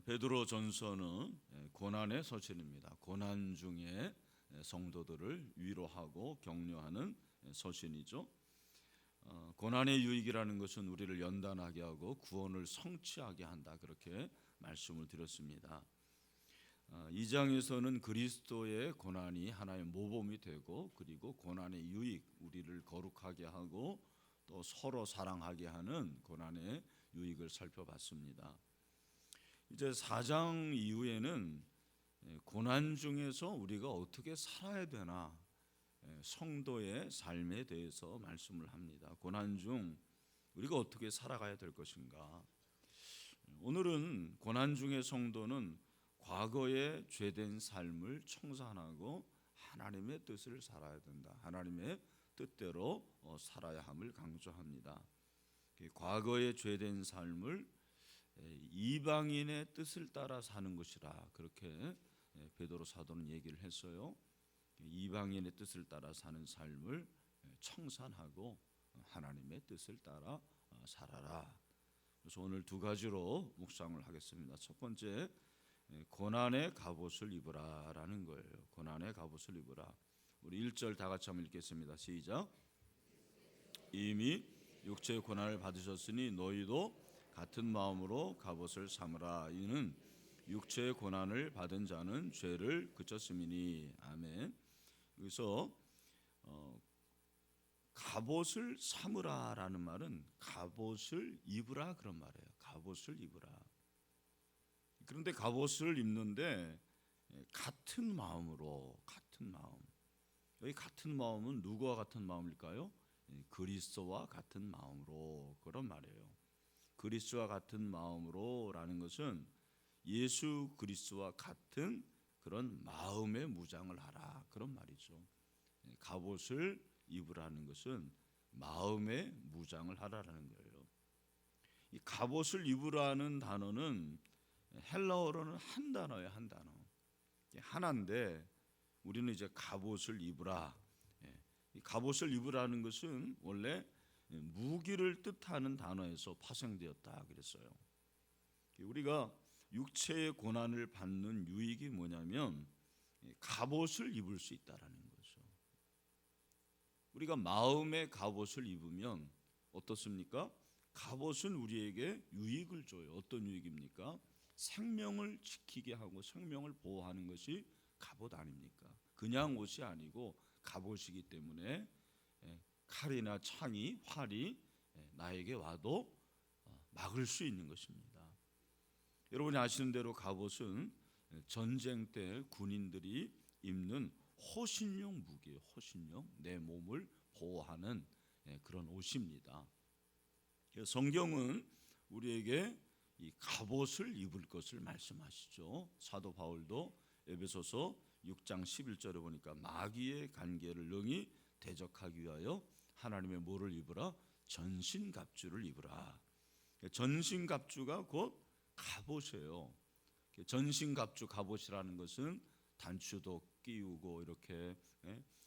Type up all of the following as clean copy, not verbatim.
베드로전서는 고난의 서신입니다. 고난 중에 성도들을 위로하고 격려하는 서신이죠. 고난의 유익이라는 것은 우리를 연단하게 하고 구원을 성취하게 한다, 그렇게 말씀을 드렸습니다. 2장에서는 그리스도의 고난이 하나의 모범이 되고, 그리고 고난의 유익, 우리를 거룩하게 하고 또 서로 사랑하게 하는 고난의 유익을 살펴봤습니다. 이제 4장 이후에는 고난 중에서 우리가 어떻게 살아야 되나, 성도의 삶에 대해서 말씀을 합니다. 고난 중 우리가 어떻게 살아가야 될 것인가. 오늘은 고난 중의 성도는 과거의 죄된 삶을 청산하고 하나님의 뜻을 살아야 된다, 하나님의 뜻대로 살아야 함을 강조합니다. 과거의 죄된 삶을 이방인의 뜻을 따라 사는 것이라, 그렇게 베드로 사도는 얘기를 했어요. 이방인의 뜻을 따라 사는 삶을 청산하고 하나님의 뜻을 따라 살아라. 그래서 오늘 두 가지로 묵상을 하겠습니다. 첫 번째, 고난의 갑옷을 입으라라는 거예요. 고난의 갑옷을 입으라. 우리 1절 다 같이 한번 읽겠습니다. 시작. 이미 육체의 고난을 받으셨으니 너희도 같은 마음으로 갑옷을 삼으라. 이는 육체의 고난을 받은 자는 죄를 그쳤음이니. 아멘. 여기서 갑옷을 삼으라라는 말은 갑옷을 입으라, 그런 말이에요. 갑옷을 입으라. 그런데 갑옷을 입는데 같은 마음으로, 같은 마음. 여기 같은 마음은 누구와 같은 마음일까요? 그리스도와 같은 마음으로, 그런 말이에요. 그리스도와 같은 마음으로라는 것은 예수 그리스도와 같은 그런 마음의 무장을 하라, 그런 말이죠. 갑옷을 입으라는 것은 마음의 무장을 하라라는 거예요. 이 갑옷을 입으라는 단어는 헬라어로는 한 단어예요, 한 단어. 하나인데 우리는 이제 갑옷을 입으라. 이 갑옷을 입으라는 것은 원래 무기를 뜻하는 단어에서 파생되었다 그랬어요. 우리가 육체의 고난을 받는 유익이 뭐냐면 갑옷을 입을 수 있다라는 거죠. 우리가 마음의 갑옷을 입으면 어떻습니까? 갑옷은 우리에게 유익을 줘요. 어떤 유익입니까? 생명을 지키게 하고 생명을 보호하는 것이 갑옷 아닙니까? 그냥 옷이 아니고 갑옷이기 때문에 칼이나 창이, 활이 나에게 와도 막을 수 있는 것입니다. 여러분이 아시는 대로 갑옷은 전쟁 때 군인들이 입는 호신용 무기예요. 호신용, 내 몸을 보호하는 그런 옷입니다. 성경은 우리에게 이 갑옷을 입을 것을 말씀하시죠. 사도 바울도 에베소서 6장 11절에 보니까 마귀의 간계를 능히 대적하기 위하여 하나님의 뭐를 입으라? 전신갑주를 입으라. 전신갑주가 곧 갑옷이에요. 전신갑주, 갑옷이라는 것은 단추도 끼우고 이렇게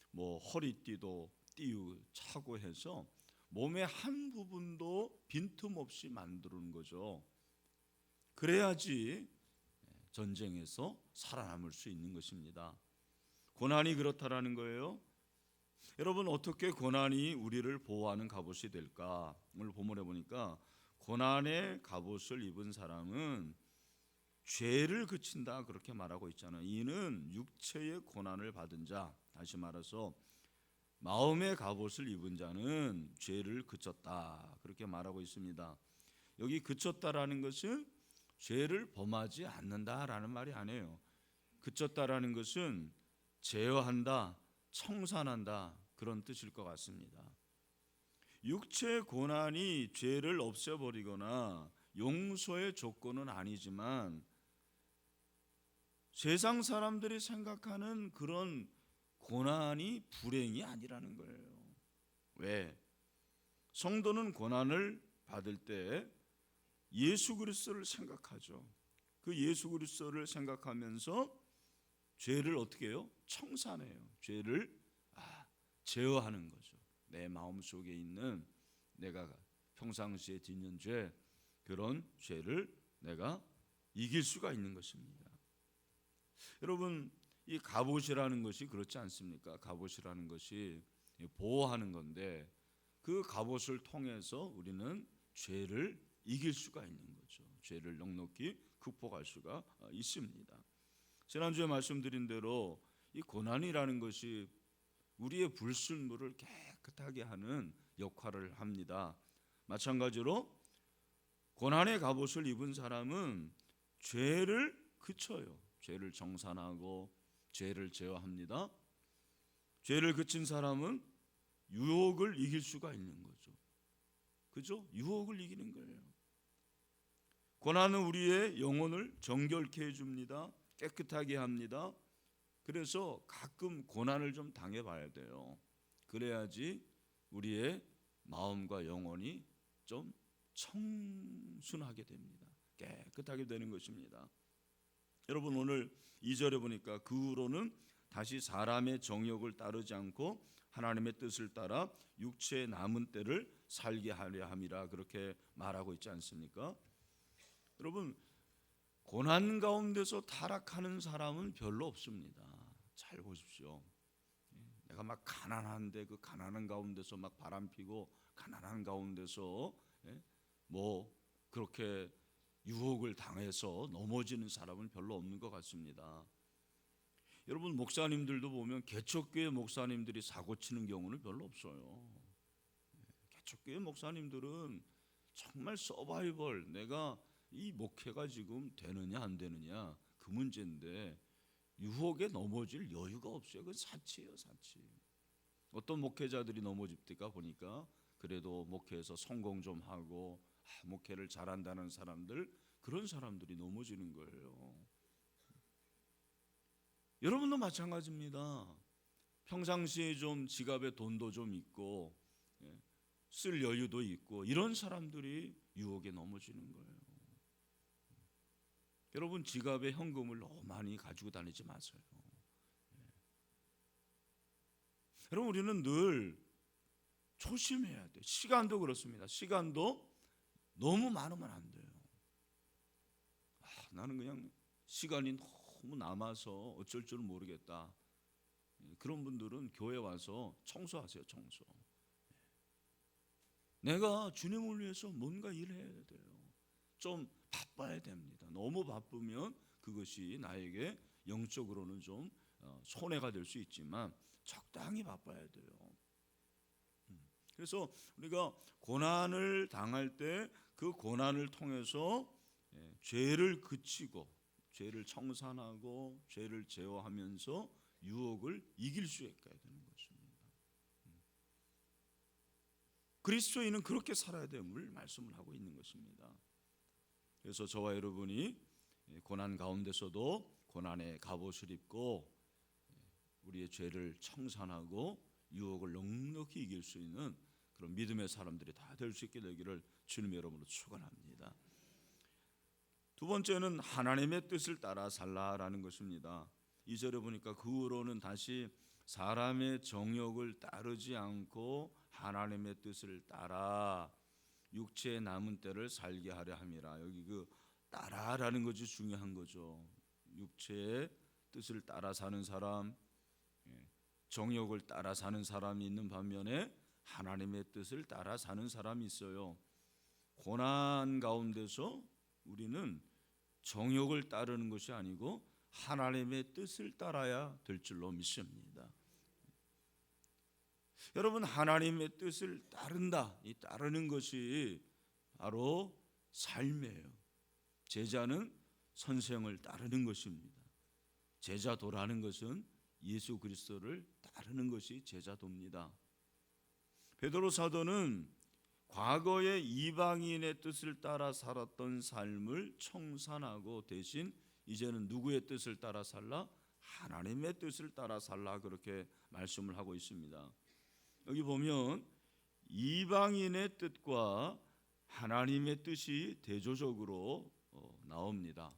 뭐 허리띠도 띄우고 차고 해서 몸의 한 부분도 빈틈없이 만드는 거죠. 그래야지 전쟁에서 살아남을 수 있는 것입니다. 고난이 그렇다라는 거예요. 여러분, 어떻게 고난이 우리를 보호하는 갑옷이 될까? 오늘 본문에 보니까 고난의 갑옷을 입은 사람은 죄를 그친다, 그렇게 말하고 있잖아요. 이는 육체의 고난을 받은 자, 다시 말해서 마음의 갑옷을 입은 자는 죄를 그쳤다, 그렇게 말하고 있습니다. 여기 그쳤다라는 것은 죄를 범하지 않는다라는 말이 아니에요. 그쳤다라는 것은 제어한다, 청산한다, 그런 뜻일 것 같습니다. 육체의 고난이 죄를 없애버리거나 용서의 조건은 아니지만 세상 사람들이 생각하는 그런 고난이 불행이 아니라는 거예요. 왜? 성도는 고난을 받을 때 예수 그리스도를 생각하죠. 그 예수 그리스도를 생각하면서 죄를 어떻게 해요? 청산해요. 죄를 제어하는 거죠. 내 마음속에 있는 내가 평상시에 짓는 죄, 그런 죄를 내가 이길 수가 있는 것입니다. 여러분, 이 갑옷이라는 것이 그렇지 않습니까? 갑옷이라는 것이 보호하는 건데 그 갑옷을 통해서 우리는 죄를 이길 수가 있는 거죠. 죄를 넉넉히 극복할 수가 있습니다. 지난주에 말씀드린 대로 이 고난이라는 것이 우리의 불순물을 깨끗하게 하는 역할을 합니다. 마찬가지로 고난의 갑옷을 입은 사람은 죄를 그쳐요. 죄를 정산하고 죄를 제어합니다. 죄를 그친 사람은 유혹을 이길 수가 있는 거죠. 그죠? 유혹을 이기는 거예요. 고난은 우리의 영혼을 정결케 해줍니다. 깨끗하게 합니다. 그래서 가끔 고난을 좀 당해봐야 돼요. 그래야지 우리의 마음과 영혼이 좀 청순하게 됩니다. 깨끗하게 되는 것입니다. 여러분, 오늘 2절에 보니까 그 후로는 다시 사람의 정욕을 따르지 않고 하나님의 뜻을 따라 육체의 남은 때를 살게 하려 함이라 그렇게 말하고 있지 않습니까? 여러분, 고난 가운데서 타락하는 사람은 별로 없습니다. 잘 보십시오. 내가 막 가난한데 그 가난한 가운데서 막 바람피고 가난한 가운데서 뭐 그렇게 유혹을 당해서 넘어지는 사람은 별로 없는 것 같습니다. 여러분, 목사님들도 보면 개척교회 목사님들이 사고 치는 경우는 별로 없어요. 개척교회 목사님들은 정말 서바이벌, 내가 이 목회가 지금 되느냐 안 되느냐 그 문제인데 유혹에 넘어질 여유가 없어요. 그건 사치예요, 사치. 어떤 목회자들이 넘어집니까? 보니까 그래도 목회에서 성공 좀 하고 목회를 잘한다는 사람들, 그런 사람들이 넘어지는 거예요. 여러분도 마찬가지입니다. 평상시에 좀 지갑에 돈도 좀 있고 쓸 여유도 있고 이런 사람들이 유혹에 넘어지는 거예요. 여러분, 지갑에 현금을 너무 많이 가지고 다니지 마세요. 여러분, 우리는 늘 조심해야 돼. 시간도 그렇습니다. 시간도 너무 많으면 안 돼요. 나는 그냥 시간이 너무 남아서 어쩔 줄 모르겠다. 그런 분들은 교회 와서 청소하세요. 청소. 내가 주님을 위해서 뭔가 일해야 돼요. 좀 바빠야 됩니다. 너무 바쁘면 그것이 나에게 영적으로는 좀 손해가 될 수 있지만 적당히 바빠야 돼요. 그래서 우리가 고난을 당할 때 그 고난을 통해서 죄를 그치고 죄를 청산하고 죄를 제어하면서 유혹을 이길 수 있어야 되는 것입니다. 그리스도인은 그렇게 살아야 됨을 말씀을 하고 있는 것입니다. 그래서 저와 여러분이 고난 가운데서도 고난의 갑옷을 입고 우리의 죄를 청산하고 유혹을 넉넉히 이길 수 있는 그런 믿음의 사람들이 다 될 수 있게 되기를 주님의 이름으로 축원합니다. 두 번째는 하나님의 뜻을 따라 살라라는 것입니다. 2절에 보니까 그 후로는 다시 사람의 정욕을 따르지 않고 하나님의 뜻을 따라 육체의 남은 때를 살게 하려 함이라. 여기 그 따라라는 것이 중요한 거죠. 육체의 뜻을 따라 사는 사람, 정욕을 따라 사는 사람이 있는 반면에 하나님의 뜻을 따라 사는 사람이 있어요. 고난 가운데서 우리는 정욕을 따르는 것이 아니고 하나님의 뜻을 따라야 될 줄로 믿습니다. 여러분, 하나님의 뜻을 따른다, 이 따르는 것이 바로 삶이에요. 제자는 선생을 따르는 것입니다. 제자도라는 것은 예수 그리스도를 따르는 것이 제자도입니다. 베드로 사도는 과거의 이방인의 뜻을 따라 살았던 삶을 청산하고 대신 이제는 누구의 뜻을 따라 살라? 하나님의 뜻을 따라 살라, 그렇게 말씀을 하고 있습니다. 여기 보면 이방인의 뜻과 하나님의 뜻이 대조적으로 나옵니다.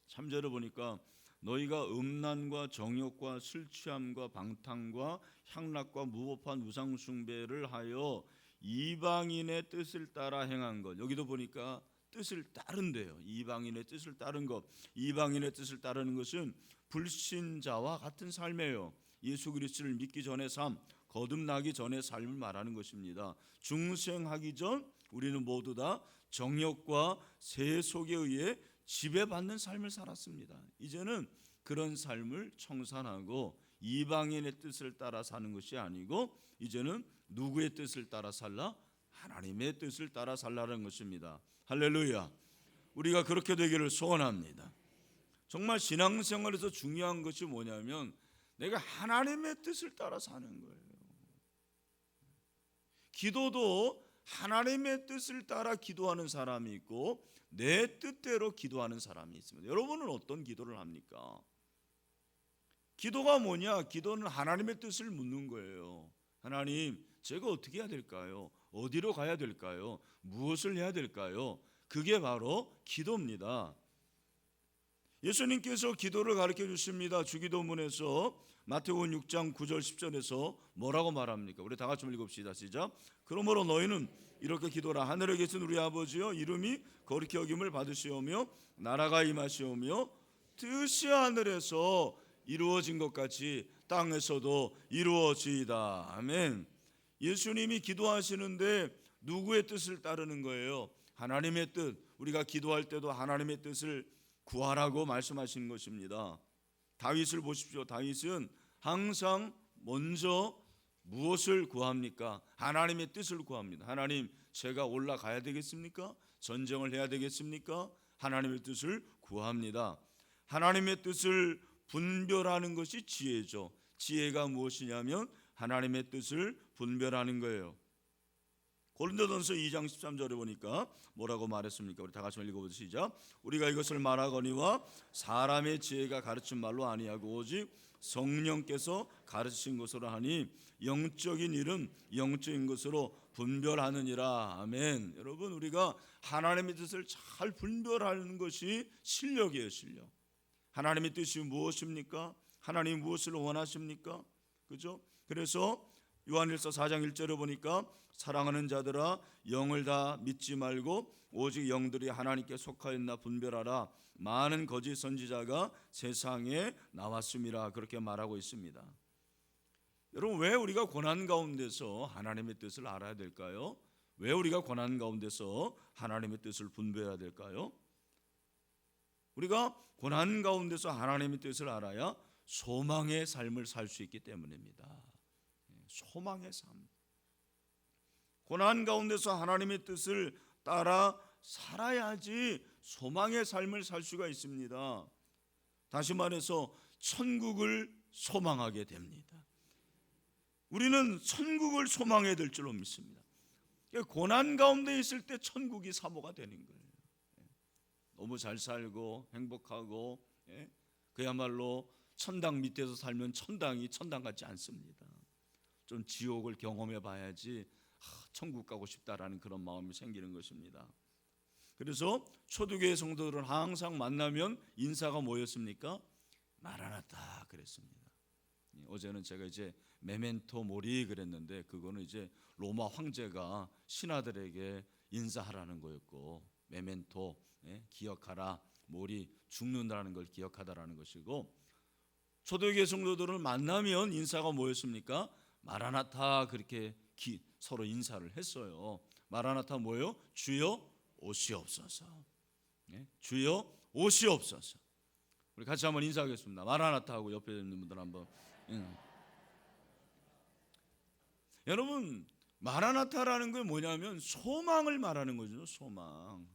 3절을 보니까 너희가 음란과 정욕과 술 취함과 방탕과 향락과 무법한 우상 숭배를 하여 이방인의 뜻을 따라 행한 것. 여기도 보니까 뜻을 따른대요. 이방인의 뜻을 따른 것. 이방인의 뜻을 따르는 것은 불신자와 같은 삶이에요. 예수 그리스도를 믿기 전의 삶, 거듭나기 전의 삶을 말하는 것입니다. 중생하기 전 우리는 모두 다 정욕과 세속에 의해 지배받는 삶을 살았습니다. 이제는 그런 삶을 청산하고 이방인의 뜻을 따라 사는 것이 아니고 이제는 누구의 뜻을 따라 살라? 하나님의 뜻을 따라 살라는 것입니다. 할렐루야. 우리가 그렇게 되기를 소원합니다. 정말 신앙생활에서 중요한 것이 뭐냐면 내가 하나님의 뜻을 따라 사는 거예요. 기도도 하나님의 뜻을 따라 기도하는 사람이 있고 내 뜻대로 기도하는 사람이 있습니다. 여러분은 어떤 기도를 합니까? 기도가 뭐냐? 기도는 하나님의 뜻을 묻는 거예요. 하나님, 제가 어떻게 해야 될까요? 어디로 가야 될까요? 무엇을 해야 될까요? 그게 바로 기도입니다. 예수님께서 기도를 가르쳐 주십니다. 주기도문에서 마태복음 6장 9절 10절에서 뭐라고 말합니까? 우리 다 같이 읽읍시다. 시작. 그러므로 너희는 이렇게 기도라. 하늘에 계신 우리 아버지여, 이름이 거룩히 여김을 받으시오며 나라가 임하시오며 뜻이 하늘에서 이루어진 것 같이 땅에서도 이루어지이다. 아멘. 예수님이 기도하시는데 누구의 뜻을 따르는 거예요? 하나님의 뜻. 우리가 기도할 때도 하나님의 뜻을 구하라고 말씀하시는 것입니다. 다윗을 보십시오. 다윗은 항상 먼저 무엇을 구합니까? 하나님의 뜻을 구합니다. 하나님, 제가 올라가야 되겠습니까? 전쟁을 해야 되겠습니까? 하나님의 뜻을 구합니다. 하나님의 뜻을 분별하는 것이 지혜죠. 지혜가 무엇이냐면 하나님의 뜻을 분별하는 거예요. 고린도전서 2장 13절에 보니까 뭐라고 말했습니까? 우리 다 같이 읽어보시죠. 시작. 우리가 이것을 말하거니와 사람의 지혜가 가르친 말로 아니하고 오직 성령께서 가르치신 것으로 하니 영적인 일은 영적인 것으로 분별하느니라. 아멘. 여러분, 우리가 하나님의 뜻을 잘 분별하는 것이 실력이에요. 실력. 하나님의 뜻이 무엇입니까? 하나님 무엇을 원하십니까? 그죠? 그래서 요한일서 4장 1절에 보니까 사랑하는 자들아, 영을 다 믿지 말고 오직 영들이 하나님께 속하였나 분별하라. 많은 거짓 선지자가 세상에 나왔음이라. 그렇게 말하고 있습니다. 여러분, 왜 우리가 고난 가운데서 하나님의 뜻을 알아야 될까요? 왜 우리가 고난 가운데서 하나님의 뜻을 분별해야 될까요? 우리가 고난 가운데서 하나님의 뜻을 알아야 소망의 삶을 살 수 있기 때문입니다. 소망의 삶. 고난 가운데서 하나님의 뜻을 따라 살아야지 소망의 삶을 살 수가 있습니다. 다시 말해서 천국을 소망하게 됩니다. 우리는 천국을 소망해야 될 줄로 믿습니다. 고난 가운데 있을 때 천국이 사모가 되는 거예요. 너무 잘 살고 행복하고 그야말로 천당 밑에서 살면 천당이 천당 같지 않습니다. 좀 지옥을 경험해 봐야지 천국 가고 싶다라는 그런 마음이 생기는 것입니다. 그래서 초대교회 성도들은 항상 만나면 인사가 뭐였습니까? 마라나타 그랬습니다. 어제는 제가 이제 메멘토 모리 그랬는데 그거는 이제 로마 황제가 신하들에게 인사하라는 거였고, 메멘토 기억하라, 모리 죽는다는 걸 기억하다라는 것이고, 초대교회 성도들을 만나면 인사가 뭐였습니까? 마라나타 그렇게 서로 인사를 했어요. 마라나타 뭐예요? 주여 오시옵소서. 주여 오시옵소서. 우리 같이 한번 인사하겠습니다. 마라나타 하고 옆에 있는 분들 한번. 여러분, 마라나타라는 건 뭐냐면 소망을 말하는 거죠. 소망.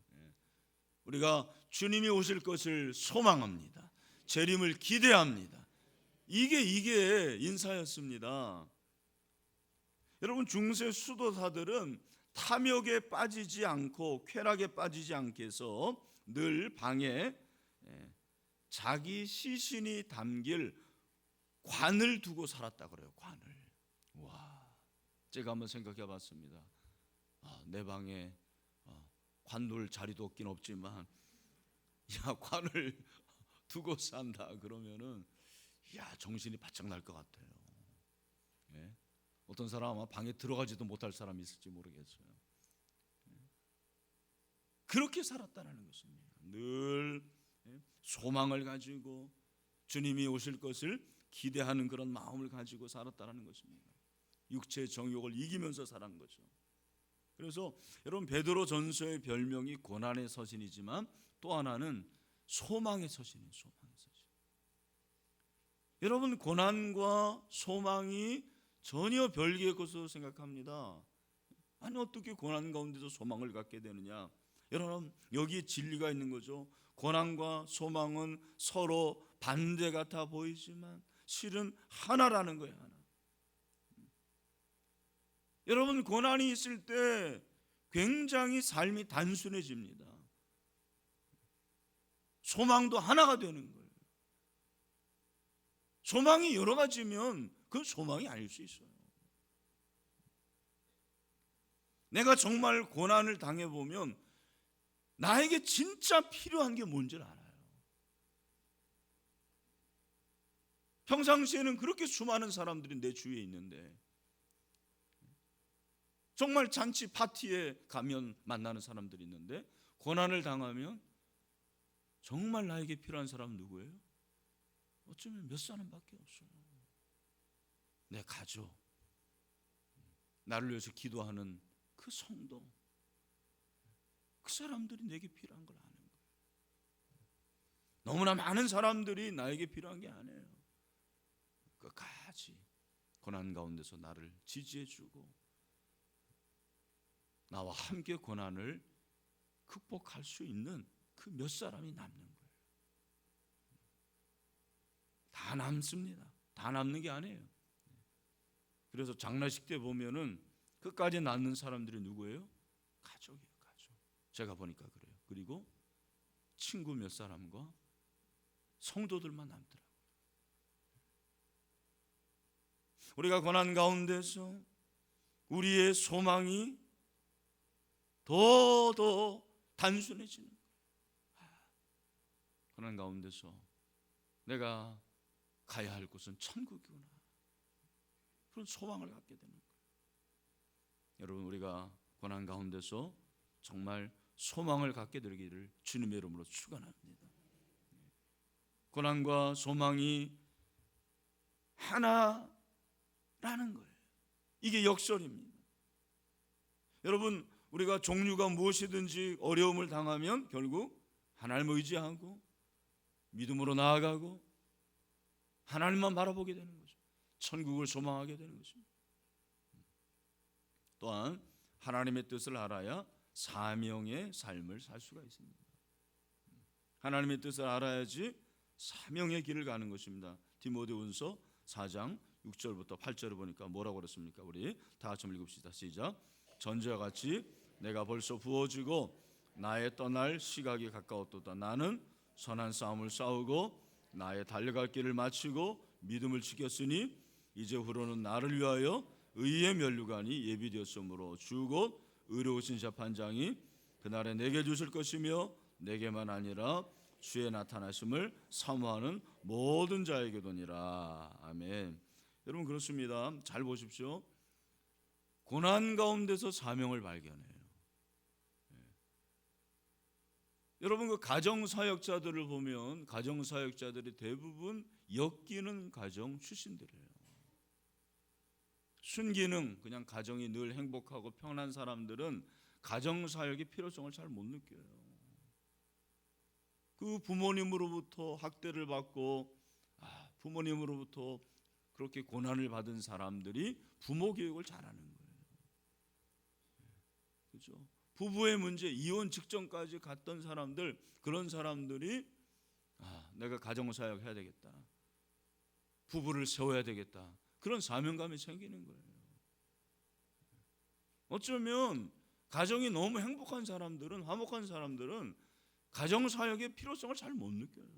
우리가 주님이 오실 것을 소망합니다. 재림을 기대합니다. 이게 인사였습니다. 여러분, 중세 수도사들은 탐욕에 빠지지 않고 쾌락에 빠지지 않게 해서 늘 방에 자기 시신이 담길 관을 두고 살았다 그래요. 관을. 와, 제가 한번 생각해 봤습니다. 내 방에 관 둘 자리도 없긴 없지만 관을 두고 산다 그러면은 정신이 바짝 날 것 같아요. 어떤 사람 아마 방에 들어가지도 못할 사람이 있을지 모르겠어요. 그렇게 살았다는 것입니다. 늘 소망을 가지고 주님이 오실 것을 기대하는 그런 마음을 가지고 살았다는 것입니다. 육체의 정욕을 이기면서 살은 거죠. 그래서 여러분, 베드로 전서의 별명이 고난의 서신이지만 또 하나는 소망의 서신이에요. 소망의 서신. 여러분, 고난과 소망이 전혀 별개의 것으로 생각합니다. 아니, 어떻게 고난 가운데서 소망을 갖게 되느냐? 여러분, 여기에 진리가 있는 거죠. 고난과 소망은 서로 반대 같아 보이지만 실은 하나라는 거예요. 하나. 여러분, 고난이 있을 때 굉장히 삶이 단순해집니다. 소망도 하나가 되는 거예요. 소망이 여러 가지면 그건 소망이 아닐 수 있어요. 내가 정말 고난을 당해보면 나에게 진짜 필요한 게 뭔지를 알아요. 평상시에는 그렇게 수많은 사람들이 내 주위에 있는데 정말 잔치 파티에 가면 만나는 사람들이 있는데 고난을 당하면 정말 나에게 필요한 사람은 누구예요? 어쩌면 몇 사람밖에 없어요. 내 가족, 나를 위해서 기도하는 그 성도, 그 사람들이 내게 필요한 걸 아는 거예요. 너무나 많은 사람들이 나에게 필요한 게 아니에요. 끝까지 고난 가운데서 나를 지지해주고 나와 함께 고난을 극복할 수 있는 그 몇 사람이 남는 거예요. 다 남습니다. 다 남는 게 아니에요. 그래서 장례식 때 보면은 끝까지 남는 사람들이 누구예요? 가족이에요. 가족. 제가 보니까 그래요. 그리고 친구 몇 사람과 성도들만 남더라고요. 우리가 고난 가운데서 우리의 소망이 더 단순해지는 거예요. 고난 가운데서 내가 가야 할 곳은 천국이구나, 그런 소망을 갖게 되는 거예요. 여러분, 우리가 고난 가운데서 정말 소망을 갖게 되기를 주님의 이름으로 축원합니다. 고난과 소망이 하나라는 거예요. 이게 역설입니다. 여러분, 우리가 종류가 무엇이든지 어려움을 당하면 결국 하나님을 의지하고 믿음으로 나아가고 하나님만 바라보게 되는 거죠. 천국을 소망하게 되는 것입니다. 또한 하나님의 뜻을 알아야 사명의 삶을 살 수가 있습니다. 하나님의 뜻을 알아야지 사명의 길을 가는 것입니다. 디모데후서 4장 6절부터 8절을 보니까 뭐라고 그랬습니까? 우리 다 같이 읽읍시다. 시작. 전제와 같이 내가 벌써 부어지고 나의 떠날 시각이 가까웠도다. 나는 선한 싸움을 싸우고 나의 달려갈 길을 마치고 믿음을 지켰으니 이제후로는 나를 위하여 의의 면류관이 예비되었으므로 주 곧 의로우신 재판장이 그날에 내게 주실 것이며 내게만 아니라 주의 나타나심을 사모하는 모든 자에게도니라. 아멘. 여러분, 그렇습니다. 잘 보십시오. 고난 가운데서 사명을 발견해요. 여러분, 그 가정사역자들을 보면 가정사역자들이 대부분 엮이는 가정 출신들이에요. 순기능, 그냥 가정이 늘 행복하고 편한 사람들은 가정사역의 필요성을 잘 못 느껴요. 그 부모님으로부터 학대를 받고 부모님으로부터 그렇게 고난을 받은 사람들이 부모 교육을 잘하는 거예요. 그렇죠? 부부의 문제, 이혼 직전까지 갔던 사람들, 그런 사람들이 내가 가정사역 해야 되겠다, 부부를 세워야 되겠다, 그런 사명감이 생기는 거예요. 어쩌면 가정이 너무 행복한 사람들은, 화목한 사람들은 가정사역의 필요성을 잘 못 느껴요.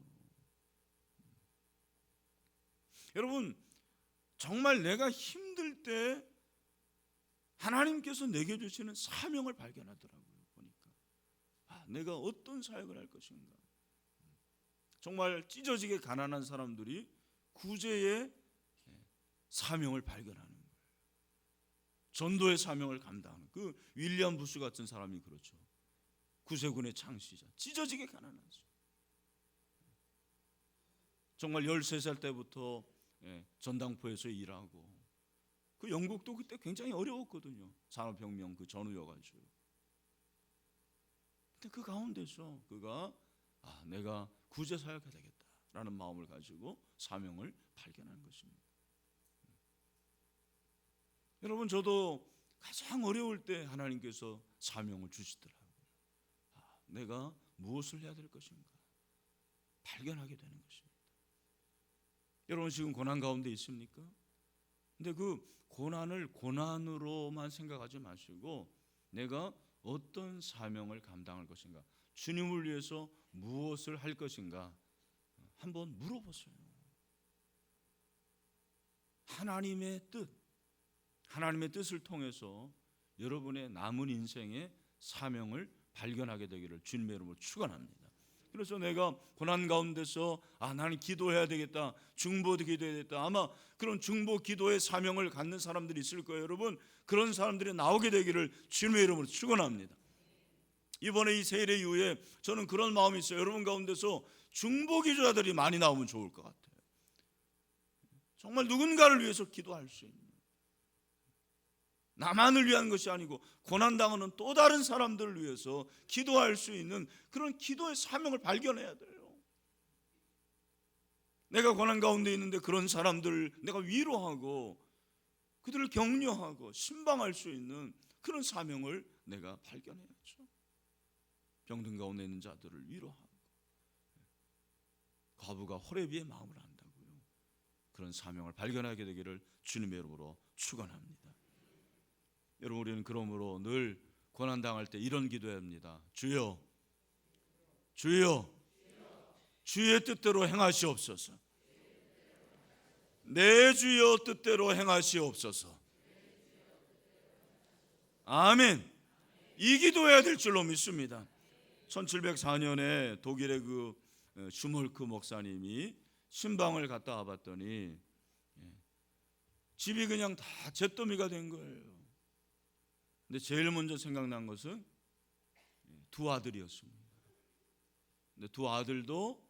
여러분, 정말 내가 힘들 때 하나님께서 내게 주시는 사명을 발견하더라고요. 보니까 내가 어떤 사역을 할 것인가. 정말 찢어지게 가난한 사람들이 구제의 사명을 발견하는 거예요. 전도의 사명을 감당하는, 그 윌리엄 부스 같은 사람이 그렇죠. 구세군의 창시자, 찢어지게 가난하죠. 정말 13살 때부터 전당포에서 일하고, 그 영국도 그때 굉장히 어려웠거든요. 산업혁명 그 전후여가지고. 근데 그 가운데서 그가 내가 구제사역해야 되겠다라는 마음을 가지고 사명을 발견한 것입니다. 여러분, 저도 가장 어려울 때 하나님께서 사명을 주시더라고요. 내가 무엇을 해야 될 것인가 발견하게 되는 것입니다. 여러분, 지금 고난 가운데 있습니까? 근데 그 고난을 고난으로만 생각하지 마시고 내가 어떤 사명을 감당할 것인가, 주님을 위해서 무엇을 할 것인가 한번 물어보세요. 하나님의 뜻을 통해서 여러분의 남은 인생의 사명을 발견하게 되기를 주님의 이름으로 축원합니다. 그래서 내가 고난 가운데서 나는 기도해야 되겠다, 중보도 기도해야 되겠다, 아마 그런 중보 기도의 사명을 갖는 사람들이 있을 거예요. 여러분, 그런 사람들이 나오게 되기를 주님의 이름으로 축원합니다. 이번에 이 세례 이후에 저는 그런 마음이 있어요. 여러분 가운데서 중보 기도자들이 많이 나오면 좋을 것 같아요. 정말 누군가를 위해서 기도할 수 있는, 나만을 위한 것이 아니고 고난당하는 또 다른 사람들을 위해서 기도할 수 있는 그런 기도의 사명을 발견해야 돼요. 내가 고난 가운데 있는데 그런 사람들을 내가 위로하고 그들을 격려하고 신방할 수 있는 그런 사명을 내가 발견해야죠. 병든 가운데 있는 자들을 위로하고, 과부가 호레비의 마음을 안다고요. 그런 사명을 발견하게 되기를 주님의 이름으로 축원합니다. 여러분, 우리는 그러므로 늘 고난당할 때 이런 기도해야 합니다. 주여, 주여, 주의 뜻대로 행하시옵소서. 내 주여 뜻대로 행하시옵소서. 아멘. 이 기도해야 될 줄로 믿습니다. 1704년에 독일의 그 슈몰크 목사님이 신방을 갔다 와봤더니 집이 그냥 다 잿더미가 된 거예요. 근데 제일 먼저 생각난 것은 두 아들이었습니다. 근데 두 아들도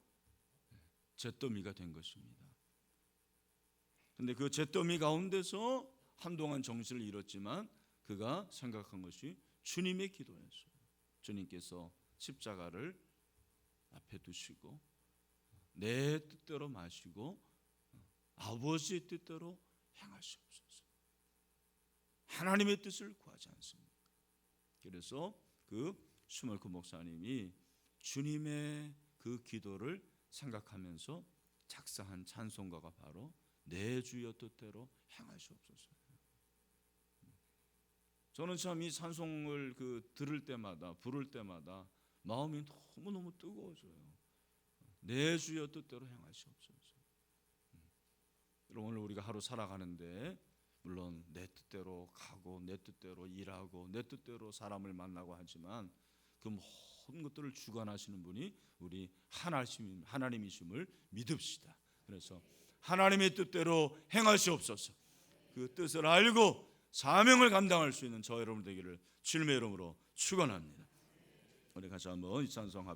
잿더미가 된 것입니다. 근데 그 잿더미 가운데서 한동안 정신을 잃었지만 그가 생각한 것이 주님의 기도였어요. 주님께서 십자가를 앞에 두시고 내 뜻대로 마시고 아버지의 뜻대로 행하시옵소서. 하나님의 뜻을 구하지 않습니다. 그래서 그 슈멀크 목사님이 주님의 그 기도를 생각하면서 작사한 찬송가가 바로 내 주여 뜻대로 행하시옵소서. 저는 참 이 찬송을 들을 때마다, 부를 때마다 마음이 너무너무 뜨거워져요. 내 주여 뜻대로 행하시옵소서. 여러분, 오늘 우리가 하루 살아가는데 물론 내 뜻대로 가고 내 뜻대로 일하고 내 뜻대로 사람을 만나고 하지만 그 모든 것들을 주관하시는 분이 우리 하나님이심을 믿읍시다. 그래서 하나님의 뜻대로 행하시옵소서. 그 뜻을 알고 사명을 감당할 수 있는 저 여러분 되기를 주님의 이름으로 축원합니다. 우리 같이 한번 이 찬송